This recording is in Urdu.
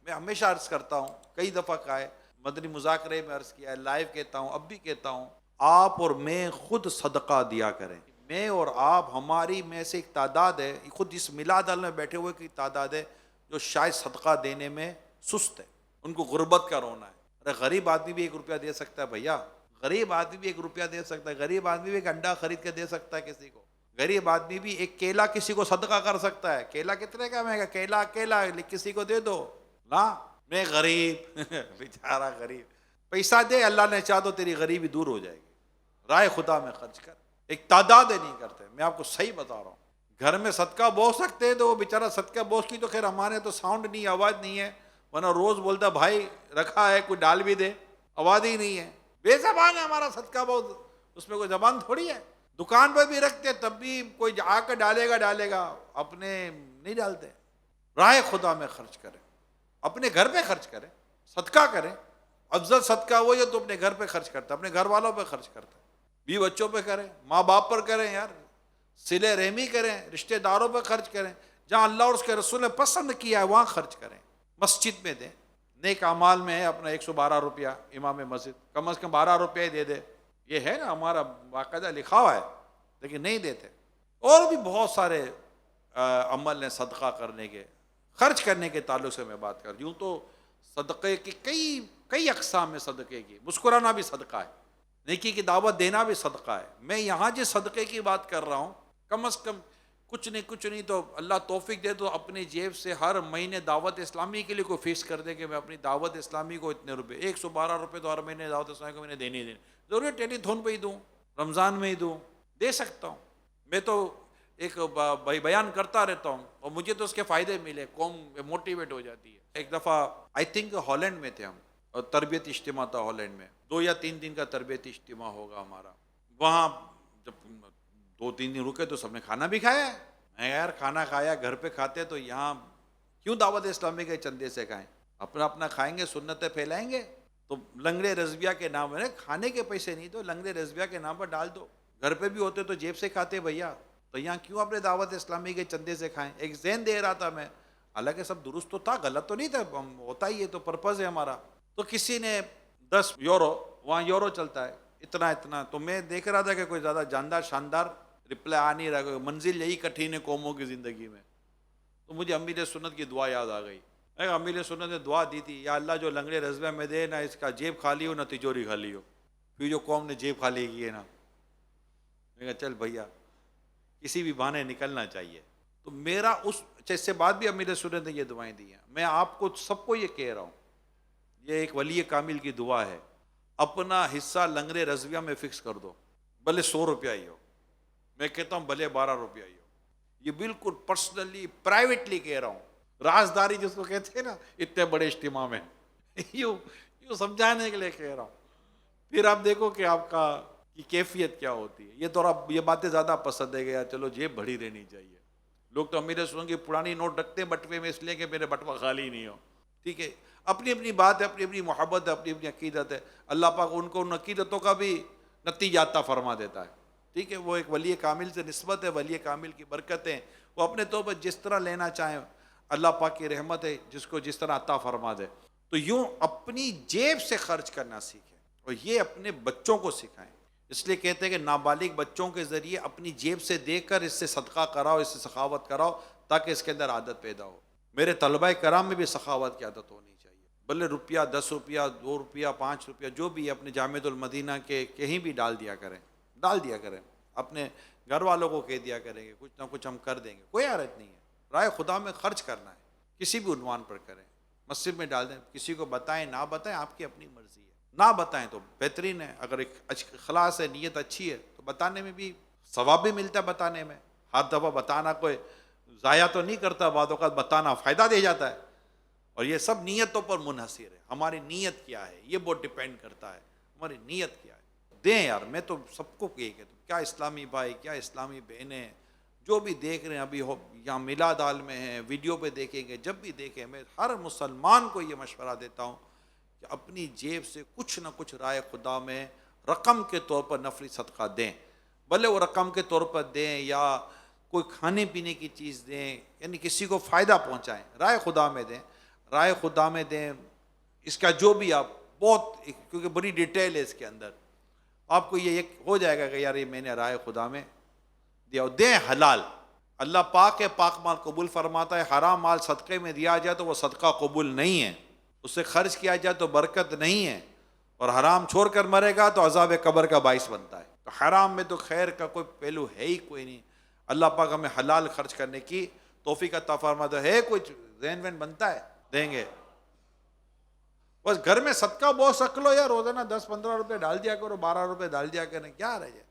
میں ہمیشہ عرض کرتا ہوں، کئی دفعہ کہا ہے، مدنی مذاکرے میں عرض کیا ہے، لائیو کہتا ہوں، اب بھی کہتا ہوں، آپ اور میں خود صدقہ دیا کریں۔ میں اور آپ، ہماری میں سے ایک تعداد ہے، خود اس میلاد حال میں بیٹھے ہوئے کی تعداد ہے جو شاید صدقہ دینے میں سست ہے، ان کو غربت کا رونا ہے۔ ارے غریب آدمی بھی 1 روپیہ دے سکتا ہے بھیا، غریب آدمی بھی 1 روپیہ دے سکتا ہے، غریب آدمی بھی ایک انڈا خرید کے دے سکتا ہے کسی کو، غریب آدمی بھی ایک کیلا کسی کو صدقہ کر سکتا ہے۔ کیلا کتنے کا مہنگا، کیلا کیلا کسی کو دے دو نا۔ میں غریب بیچارہ غریب، پیسہ دے، اللہ نے چاہ تو تیری غریبی دور ہو جائے گی، راہ خدا میں خرچ کر۔ ایک تعداد نہیں کرتے، میں آپ کو صحیح بتا رہا ہوں۔ گھر میں صدقہ بو سکتے تو وہ بیچارہ صدقہ بوس کی تو خیر، ہمارے تو ساؤنڈ نہیں، آواز نہیں ہے، ورنہ روز بولتا بھائی رکھا ہے کوئی ڈال بھی دے، آواز ہی نہیں ہے، بے زبان ہے ہمارا صدقہ بہت، اس میں کوئی زبان تھوڑی ہے۔ دکان پہ بھی رکھتے تب بھی کوئی آ کر ڈالے گا، اپنے نہیں ڈالتے۔ راہ خدا میں خرچ کریں، اپنے گھر پہ خرچ کریں، صدقہ کریں۔ افضل صدقہ وہ جو تو اپنے گھر پہ خرچ کرتا ہے، اپنے گھر والوں پہ خرچ کرتا ہے، بیوی بچوں پہ کریں، ماں باپ پر کریں، یار صلہ رحمی کریں، رشتہ داروں پہ خرچ کریں، جہاں اللہ اور اس کے رسول نے پسند کیا ہے وہاں خرچ کریں، مسجد میں دیں۔ نیک اعمال میں ہے اپنا 112 روپیہ، امام مسجد کم از کم 12 روپیہ ہی دے دے، یہ ہے نا ہمارا باقاعدہ لکھا ہوا ہے، لیکن نہیں دیتے۔ اور بھی بہت سارے عمل ہیں صدقہ کرنے کے، خرچ کرنے کے تعلق سے میں بات کر یوں تو صدقے کی کئی اقسام ہے، صدقے کی مسکرانا بھی صدقہ ہے، نیکی کی دعوت دینا بھی صدقہ ہے۔ میں یہاں جس صدقے کی بات کر رہا ہوں، کم از کم کچھ نہیں تو اللہ توفیق دے تو اپنی جیب سے ہر مہینے دعوت اسلامی کے لیے کوئی فیس کر دے کہ میں اپنی دعوت اسلامی کو اتنے روپے، 112 روپے تو ہر مہینے دعوت اسلامی کو میں نے دینے ضروری ہے ٹیلی تھون پہ ہی دوں، رمضان میں ہی دوں، دے سکتا ہوں۔ میں تو ایک بیان کرتا رہتا ہوں اور مجھے تو اس کے فائدے ملے، قوم موٹیویٹ ہو جاتی ہے۔ ایک دفعہ آئی تھنک ہالینڈ میں تھے ہم، اور تربیت اجتماع تھا ہالینڈ میں، 2 یا 3 دن کا تربیت اجتماع ہوگا ہمارا۔ وہاں جب 2-3 دن رکے تو سب نے کھانا بھی کھایا ہے۔ میں یار کھانا کھایا، گھر پہ کھاتے تو یہاں کیوں دعوت اسلامی کے چندے سے کھائیں، اپنا کھائیں گے، سنتیں پھیلائیں گے۔ تو لنگڑے رضویہ کے نام ہے، کھانے کے پیسے نہیں تو لنگڑے رضویہ کے نام پر ڈال دو، گھر پہ بھی ہوتے تو جیب سے کھاتے بھیا، تو یہاں کیوں اپنے دعوت اسلامی کے چندے سے کھائیں۔ ایک ذہن دے رہا تھا میں، حالانکہ سب درست تو تھا، غلط تو نہیں تھا، ہوتا ہی ہے تو پرپز ہے ہمارا۔ تو کسی نے 10 یورو، وہاں یورو چلتا ہے، اتنا تو میں دیکھ رہا تھا کہ کوئی زیادہ جاندار شاندار رپلائی آ نہیں رہا، منزل یہی کٹھن ہے قوموں کی زندگی میں۔ تو مجھے امیر سنت کی دعا یاد آ گئی، امیر سنت نے دعا دی تھی، یا اللہ جو لنگڑے رضویہ میں دے، نہ اس کا جیب خالی ہو نہ تجوری خالی ہو، پھر جو قوم نے جیب خالی کی ہے نا۔ میں کہا چل بھیا کسی بھی بہانے نکلنا چاہیے۔ تو میرا اس سے بعد بھی امیر سنت نے یہ دعائیں دی ہیں۔ میں آپ کو سب کو یہ کہہ رہا ہوں، یہ ایک ولی کامل کی دعا ہے، اپنا حصہ لنگڑے رضویہ میں فکس کر دو، بھلے 100 روپیہ ہی ہو، میں کہتا ہوں بھلے 12 روپیہ ہی ہو، یہ بالکل پرسنلی پرائیویٹلی کہہ رہا ہوں، رازداری جس کو کہتے ہیں نا اتنے بڑے اجتماع میں، یوں سمجھانے کے لیے کہہ رہا ہوں۔ پھر آپ دیکھو کہ آپ کا کی کیفیت کیا ہوتی ہے۔ یہ تو یہ باتیں زیادہ پسند ہے گیا، چلو جیب بڑی رہنی چاہیے۔ لوگ تو امیر سنت کی پرانی نوٹ رکھتے ہیں بٹوے میں، اس لیے کہ میرے بٹوا خالی نہیں ہو۔ ٹھیک ہے، اپنی اپنی بات ہے، اپنی اپنی محبت ہے، اپنی اپنی عقیدت ہے، اللہ پاک ان کو ان عقیدتوں کا بھی نتیجہ عطا فرما دیتا ہے۔ ٹھیک ہے، وہ ایک ولی کامل سے نسبت ہے، ولی کامل کی برکتیں، وہ اپنے طور پر جس طرح لینا چاہیں، اللہ پاک کی رحمت ہے جس کو جس طرح عطا فرما دے۔ تو یوں اپنی جیب سے خرچ کرنا سیکھیں، اور یہ اپنے بچوں کو سکھائیں۔ اس لیے کہتے ہیں کہ نابالغ بچوں کے ذریعے اپنی جیب سے دے کر اس سے صدقہ کراؤ، اس سے سخاوت کراؤ، تاکہ اس کے اندر عادت پیدا ہو۔ میرے طلبہ کرام میں بھی سخاوت کی عادت ہونی چاہیے، بھلے روپیہ 10 روپیہ 2 روپیہ 5 روپیہ جو بھی ہے، اپنے جامعۃ المدینہ کے کہیں بھی ڈال دیا کریں، اپنے گھر والوں کو کہہ دیا کریں گے کچھ نہ کچھ ہم کر دیں گے، کوئی حرج نہیں ہے۔ رائے خدا میں خرچ کرنا ہے، کسی بھی عنوان پر کریں، مسجد میں ڈال دیں، کسی کو بتائیں نہ بتائیں آپ کی اپنی مرضی ہے، نہ بتائیں تو بہترین ہے۔ اگر ایک اخلاص ہے، نیت اچھی ہے تو بتانے میں بھی ثواب بھی ملتا ہے، بتانے میں ہر دفعہ بتانا کوئی ضائع تو نہیں کرتا، بعض اوقات بتانا فائدہ دے جاتا ہے، اور یہ سب نیتوں پر منحصر ہے۔ ہماری نیت کیا ہے یہ بہت ڈیپینڈ کرتا ہے، ہماری نیت کیا ہے۔ دیں یار، میں تو سب کو یہ کہتا ہوں، کیا اسلامی بھائی، کیا اسلامی بہنیں جو بھی دیکھ رہے ہیں، ابھی یہاں میلاد حال میں ہیں، ویڈیو پہ دیکھیں گے، جب بھی دیکھیں، میں ہر مسلمان کو یہ مشورہ دیتا ہوں کہ اپنی جیب سے کچھ نہ کچھ رائے خدا میں رقم کے طور پر نفلی صدقہ دیں، بھلے وہ رقم کے طور پر دیں یا کوئی کھانے پینے کی چیز دیں، یعنی کسی کو فائدہ پہنچائیں، رائے خدا میں دیں۔ رائے خدا میں دیں، اس کا جو بھی آپ بہت، کیونکہ بڑی ڈیٹیل ہے اس کے اندر، آپ کو یہ ہو جائے گا کہ یار یہ میں نے رائے خدا میں دیا، دیں حلال۔ اللہ پاک ہے، پاک مال قبول فرماتا ہے، حرام مال صدقے میں دیا جائے تو وہ صدقہ قبول نہیں ہے، اس سے خرچ کیا جائے تو برکت نہیں ہے، اور حرام چھوڑ کر مرے گا تو عذاب قبر کا باعث بنتا ہے۔ تو حرام میں تو خیر کا کوئی پہلو ہے ہی کوئی نہیں۔ اللہ پاک ہمیں حلال خرچ کرنے کی توفیق عطا فرماتا ہے۔ کوئی ذہن وین بنتا ہے دیں گے، بس گھر میں صدقہ بہت رکھ لو یا روزانہ 10-15 روپے ڈال دیا کرو، 12 روپے ڈال دیا کریں، کیا رہ جائے۔